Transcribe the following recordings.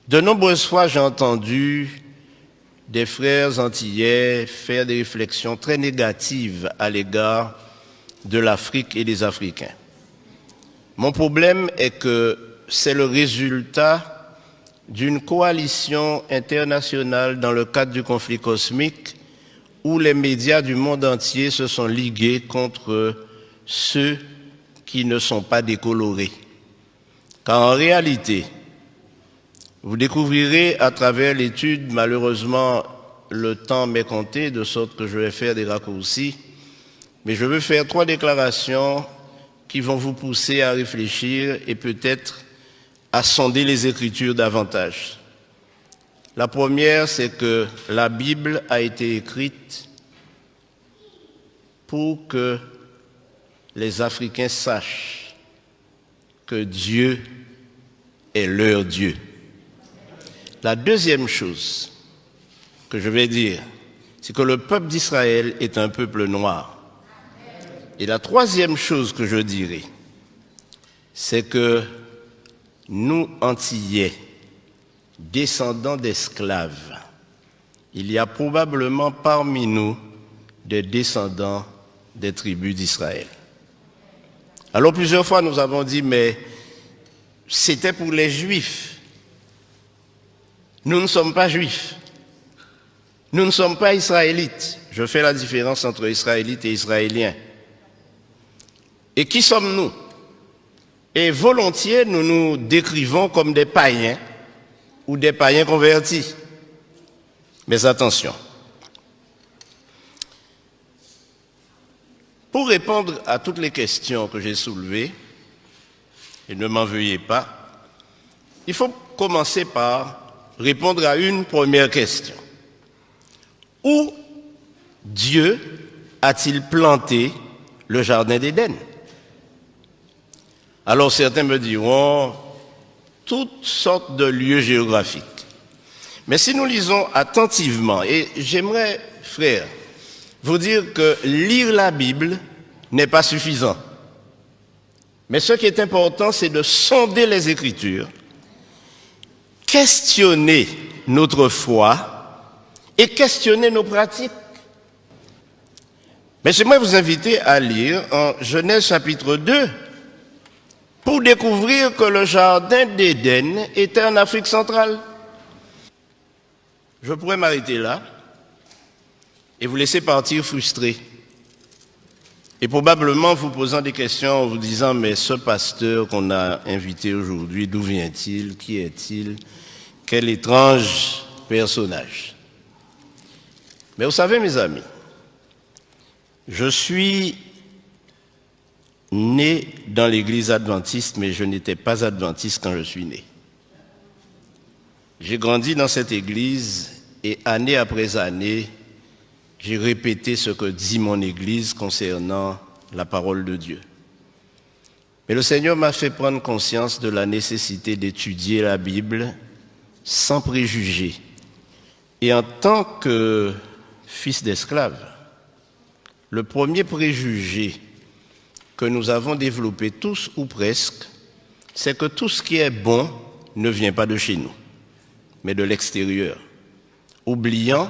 De nombreuses fois, j'ai entendu des frères antillais faire des réflexions très négatives à l'égard de l'Afrique et des Africains. Mon problème est que c'est le résultat d'une coalition internationale dans le cadre du conflit cosmique où les médias du monde entier se sont ligués contre ceux qui ne sont pas décolorés. Car en réalité, vous découvrirez à travers l'étude, malheureusement, le temps m'est compté, de sorte que je vais faire des raccourcis, mais je veux faire 3 déclarations qui vont vous pousser à réfléchir et peut-être à sonder les Écritures davantage. La première, c'est que la Bible a été écrite pour que les Africains sachent que Dieu est leur Dieu. La deuxième chose que je vais dire, c'est que le peuple d'Israël est un peuple noir. Et la troisième chose que je dirai, c'est que nous, Antillais, descendants d'esclaves, il y a probablement parmi nous des descendants des tribus d'Israël. Alors plusieurs fois nous avons dit, mais c'était pour les Juifs. Nous ne sommes pas Juifs. Nous ne sommes pas Israélites. Je fais la différence entre Israélites et Israéliens. Et qui sommes-nous? Et volontiers, nous nous décrivons comme des païens ou des païens convertis. Mais attention. Pour répondre à toutes les questions que j'ai soulevées, et ne m'en veuillez pas, il faut commencer par répondre à une première question. Où Dieu a-t-il planté le jardin d'Éden? Alors certains me diront toutes sortes de lieux géographiques. Mais si nous lisons attentivement, et j'aimerais, frères, vous dire que lire la Bible n'est pas suffisant. Mais ce qui est important, c'est de sonder les Écritures, questionner notre foi et questionner nos pratiques. Mais j'aimerais vous inviter à lire en Genèse chapitre 2 pour découvrir que le jardin d'Éden était en Afrique centrale. Je pourrais m'arrêter là et vous laisser partir frustré. Et probablement vous posant des questions en vous disant, mais ce pasteur qu'on a invité aujourd'hui, d'où vient-il? Qui est-il? Quel étrange personnage. Mais vous savez, mes amis, je suis né dans l'église adventiste, mais je n'étais pas adventiste quand je suis né. J'ai grandi dans cette église et année après année, j'ai répété ce que dit mon église concernant la parole de Dieu. Mais le Seigneur m'a fait prendre conscience de la nécessité d'étudier la Bible sans préjugés. Et en tant que fils d'esclave, le premier préjugé que nous avons développé tous ou presque, c'est que tout ce qui est bon ne vient pas de chez nous, mais de l'extérieur, oubliant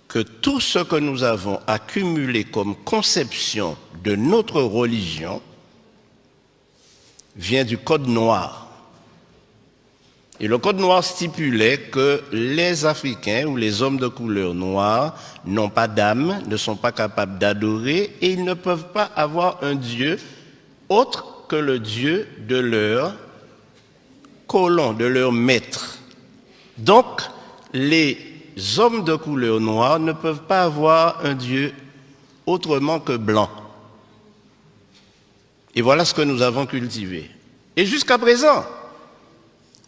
que tout ce que nous avons accumulé comme conception de notre religion vient du Code noir. Et le Code noir stipulait que les Africains ou les hommes de couleur noire n'ont pas d'âme, ne sont pas capables d'adorer et ils ne peuvent pas avoir un Dieu autre que le Dieu de leur colon, de leur maître. Donc, les hommes de couleur noire ne peuvent pas avoir un Dieu autrement que blanc. Et voilà ce que nous avons cultivé. Et jusqu'à présent,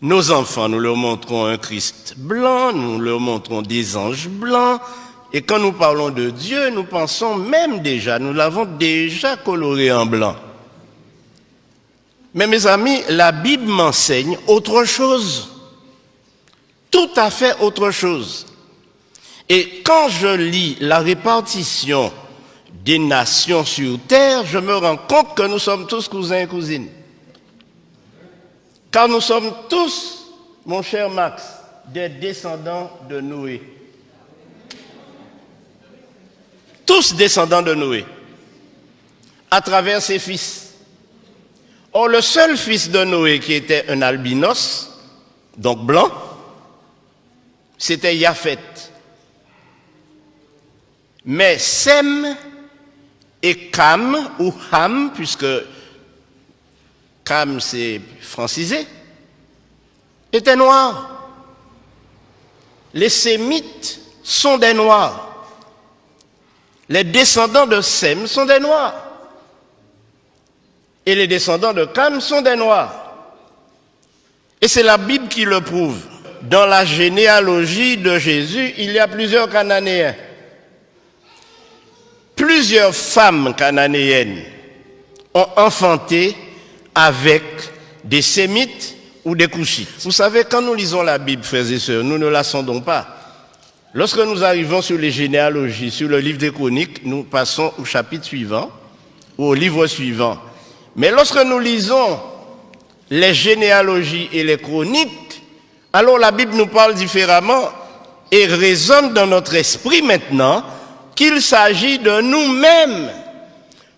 nos enfants, nous leur montrons un Christ blanc, nous leur montrons des anges blancs, et quand nous parlons de Dieu, nous pensons même déjà, nous l'avons déjà coloré en blanc. Mais mes amis, la Bible m'enseigne autre chose, tout à fait autre chose. Et quand je lis la répartition des nations sur terre, je me rends compte que nous sommes tous cousins et cousines. Car nous sommes tous mon cher Max, des descendants de Noé. Tous descendants de Noé, à travers ses fils. Or, le seul fils de Noé qui était un albinos, donc blanc, c'était Japhet. Mais Sem et Cam, ou Ham, puisque Cam c'est francisé, étaient noirs. Les Sémites sont des noirs. Les descendants de Sem sont des noirs. Et les descendants de Cam sont des noirs. Et c'est la Bible qui le prouve. Dans la généalogie de Jésus, il y a plusieurs Cananéens. Plusieurs femmes cananéennes ont enfanté avec des Sémites ou des Couchites. Vous savez, quand nous lisons la Bible, frères et sœurs, nous ne la sondons pas. Lorsque nous arrivons sur les généalogies, sur le livre des Chroniques, nous passons au chapitre suivant, ou au livre suivant. Mais lorsque nous lisons les généalogies et les chroniques, alors la Bible nous parle différemment et résonne dans notre esprit maintenant qu'il s'agit de nous-mêmes.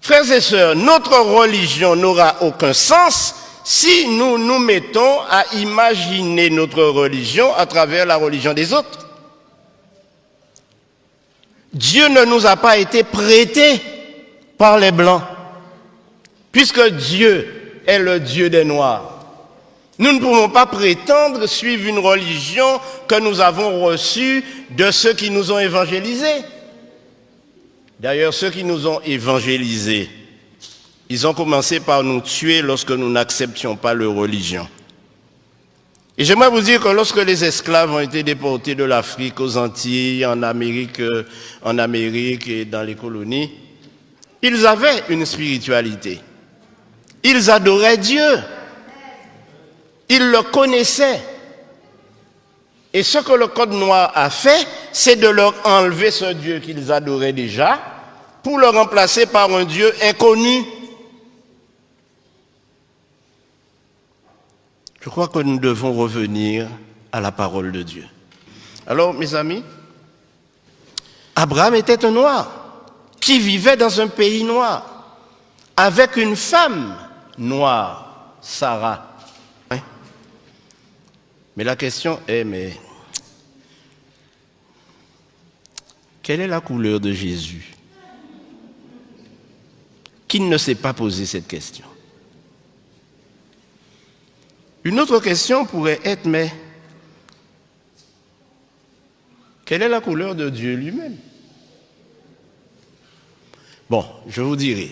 Frères et sœurs, notre religion n'aura aucun sens si nous nous mettons à imaginer notre religion à travers la religion des autres. Dieu ne nous a pas été prêté par les Blancs, puisque Dieu est le Dieu des Noirs. Nous ne pouvons pas prétendre suivre une religion que nous avons reçue de ceux qui nous ont évangélisés. D'ailleurs, ceux qui nous ont évangélisés, ils ont commencé par nous tuer lorsque nous n'acceptions pas leur religion. Et j'aimerais vous dire que lorsque les esclaves ont été déportés de l'Afrique aux Antilles, en Amérique et dans les colonies, ils avaient une spiritualité. Ils adoraient Dieu. Ils le connaissaient. Et ce que le Code noir a fait, c'est de leur enlever ce Dieu qu'ils adoraient déjà pour le remplacer par un Dieu inconnu. Je crois que nous devons revenir à la parole de Dieu. Alors, mes amis, Abraham était un noir qui vivait dans un pays noir avec une femme noire, Sarah. Mais la question est, quelle est la couleur de Jésus? Qui ne s'est pas posé cette question? Une autre question pourrait être, mais quelle est la couleur de Dieu lui-même? Bon, je vous dirai,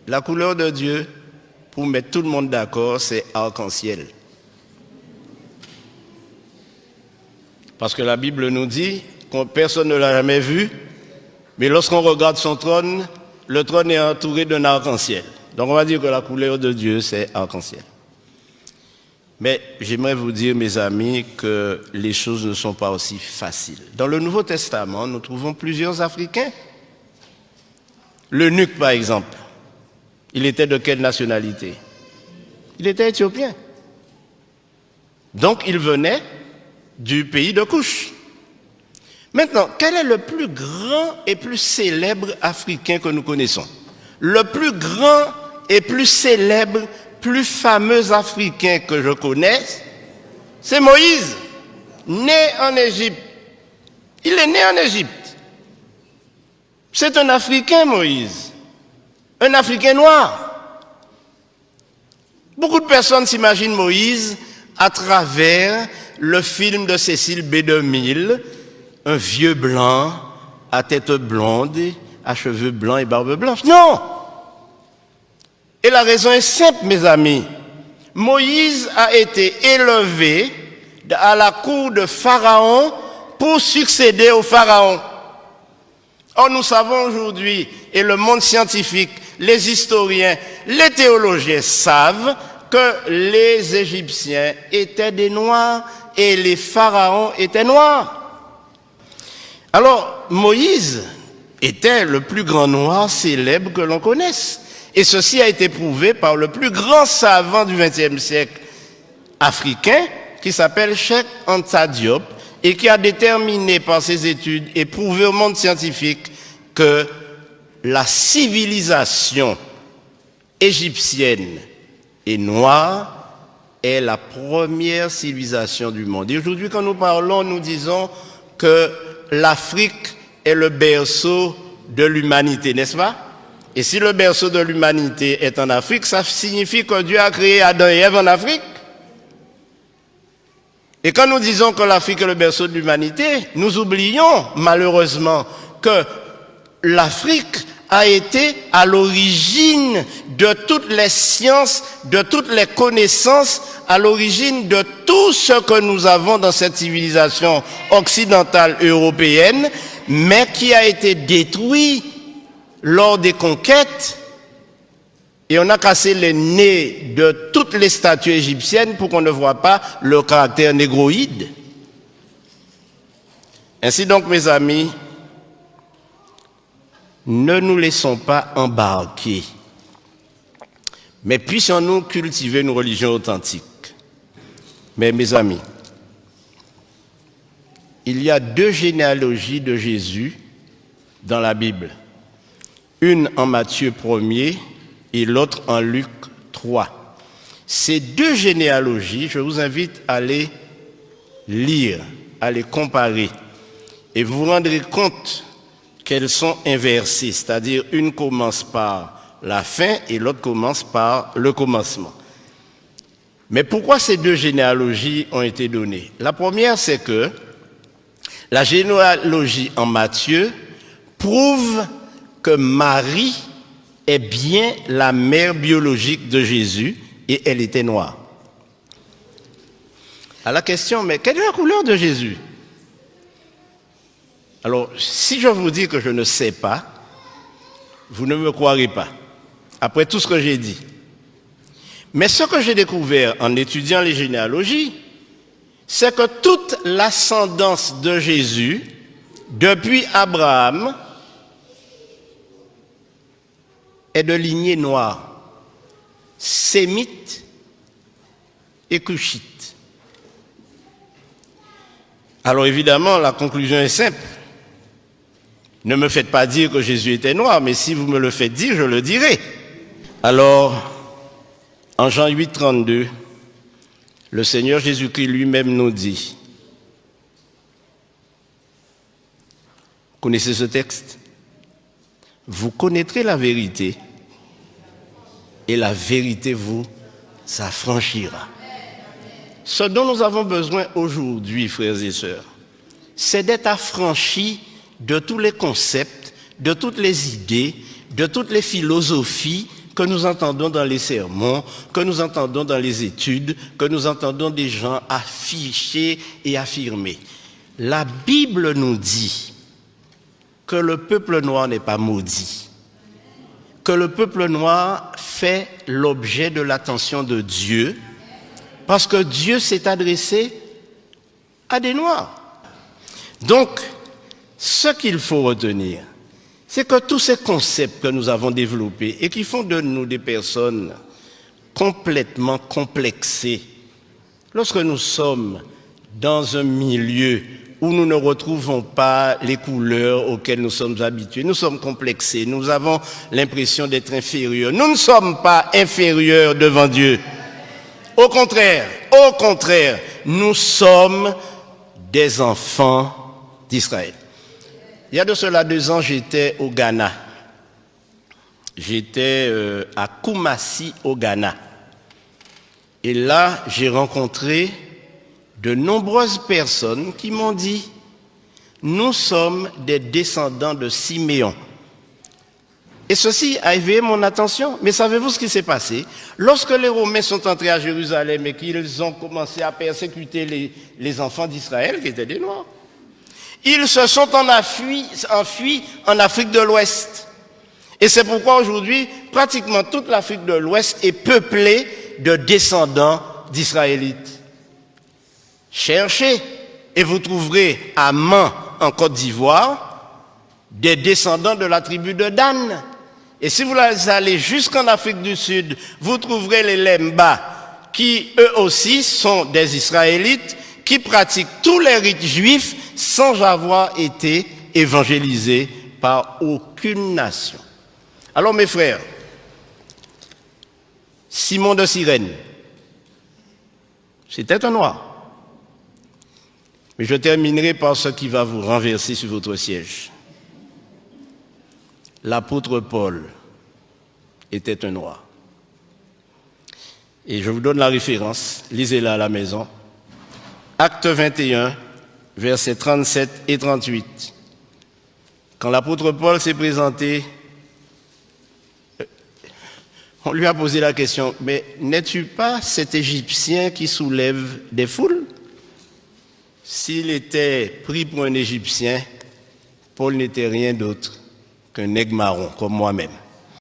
la couleur de Dieu, pour mettre tout le monde d'accord, c'est arc-en-ciel. Parce que la Bible nous dit que personne ne l'a jamais vu, mais lorsqu'on regarde son trône, le trône est entouré d'un arc-en-ciel. Donc on va dire que la couleur de Dieu, c'est arc-en-ciel. Mais j'aimerais vous dire, mes amis, que les choses ne sont pas aussi faciles. Dans le Nouveau Testament, nous trouvons plusieurs Africains. L'eunuque, par exemple, il était de quelle nationalité? Il était éthiopien. Donc il venait du pays de Couche. Maintenant, quel est le plus grand et plus célèbre Africain que nous connaissons? Le plus grand et plus célèbre, plus fameux Africain que je connaisse, c'est Moïse, né en Égypte. Il est né en Égypte. C'est un Africain, Moïse. Un Africain noir. Beaucoup de personnes s'imaginent Moïse à travers le film de Cécile B. DeMille, un vieux blanc, à tête blonde, à cheveux blancs et barbe blanche. Non! Et la raison est simple, mes amis. Moïse a été élevé à la cour de Pharaon pour succéder au Pharaon. Or, nous savons aujourd'hui, et le monde scientifique, les historiens, les théologiens savent que les Égyptiens étaient des Noirs et les pharaons étaient noirs. Alors, Moïse était le plus grand noir célèbre que l'on connaisse. Et ceci a été prouvé par le plus grand savant du XXe siècle africain, qui s'appelle Cheikh Anta Diop et qui a déterminé par ses études et prouvé au monde scientifique que la civilisation égyptienne et noire est la première civilisation du monde. Et aujourd'hui, quand nous parlons, nous disons que l'Afrique est le berceau de l'humanité, n'est-ce pas? Et si le berceau de l'humanité est en Afrique, ça signifie que Dieu a créé Adam et Ève en Afrique. Et quand nous disons que l'Afrique est le berceau de l'humanité, nous oublions malheureusement que l'Afrique a été à l'origine de toutes les sciences, de toutes les connaissances, à l'origine de tout ce que nous avons dans cette civilisation occidentale européenne, mais qui a été détruit lors des conquêtes, et on a cassé les nez de toutes les statues égyptiennes pour qu'on ne voit pas le caractère négroïde. Ainsi donc, mes amis, ne nous laissons pas embarquer, mais puissions-nous cultiver une religion authentique. Mais mes amis, il y a 2 généalogies de Jésus dans la Bible. Une en Matthieu 1er et l'autre en Luc 3. Ces 2 généalogies, je vous invite à les lire, à les comparer, et vous vous rendrez compte qu'elles sont inversées, c'est-à-dire une commence par la fin et l'autre commence par le commencement. Mais pourquoi ces 2 généalogies ont été données? La première, c'est que la généalogie en Matthieu prouve que Marie est bien la mère biologique de Jésus et elle était noire. À la question, mais quelle est la couleur de Jésus? Alors, si je vous dis que je ne sais pas, vous ne me croirez pas, après tout ce que j'ai dit. Mais ce que j'ai découvert en étudiant les généalogies, c'est que toute l'ascendance de Jésus, depuis Abraham, est de lignée noire, sémite et cushite. Alors évidemment, la conclusion est simple. Ne me faites pas dire que Jésus était noir, mais si vous me le faites dire, je le dirai. Alors, en Jean 8, 32, le Seigneur Jésus-Christ lui-même nous dit, connaissez ce texte? Vous connaîtrez la vérité et la vérité vous affranchira. Ce dont nous avons besoin aujourd'hui, frères et sœurs, c'est d'être affranchis de tous les concepts, de toutes les idées, de toutes les philosophies que nous entendons dans les sermons, que nous entendons dans les études, que nous entendons des gens afficher et affirmer. La Bible nous dit que le peuple noir n'est pas maudit, que le peuple noir fait l'objet de l'attention de Dieu, parce que Dieu s'est adressé à des noirs. Donc, ce qu'il faut retenir, c'est que tous ces concepts que nous avons développés et qui font de nous des personnes complètement complexées, lorsque nous sommes dans un milieu où nous ne retrouvons pas les couleurs auxquelles nous sommes habitués, nous sommes complexés, nous avons l'impression d'être inférieurs. Nous ne sommes pas inférieurs devant Dieu. Au contraire, nous sommes des enfants d'Israël. Il y a de cela 2 ans, j'étais au Ghana. J'étais à Kumasi, au Ghana. Et là, j'ai rencontré de nombreuses personnes qui m'ont dit « Nous sommes des descendants de Siméon ». Et ceci a éveillé mon attention. Mais savez-vous ce qui s'est passé? Lorsque les Romains sont entrés à Jérusalem et qu'ils ont commencé à persécuter les enfants d'Israël, qui étaient des Noirs, ils se sont enfuis en Afrique de l'Ouest. Et c'est pourquoi aujourd'hui, pratiquement toute l'Afrique de l'Ouest est peuplée de descendants d'Israélites. Cherchez et vous trouverez à Man, en Côte d'Ivoire, des descendants de la tribu de Dan. Et si vous allez jusqu'en Afrique du Sud, vous trouverez les Lemba qui eux aussi sont des Israélites, qui pratiquent tous les rites juifs sans avoir été évangélisés par aucune nation. Alors mes frères, Simon de Cyrène, c'était un noir. Mais je terminerai par ce qui va vous renverser sur votre siège. L'apôtre Paul était un noir. Et je vous donne la référence, lisez-la à la maison. Acte 21, versets 37 et 38. Quand l'apôtre Paul s'est présenté, on lui a posé la question, mais n'es-tu pas cet Égyptien qui soulève des foules? S'il était pris pour un Égyptien, Paul n'était rien d'autre qu'un nègre marron, comme moi-même.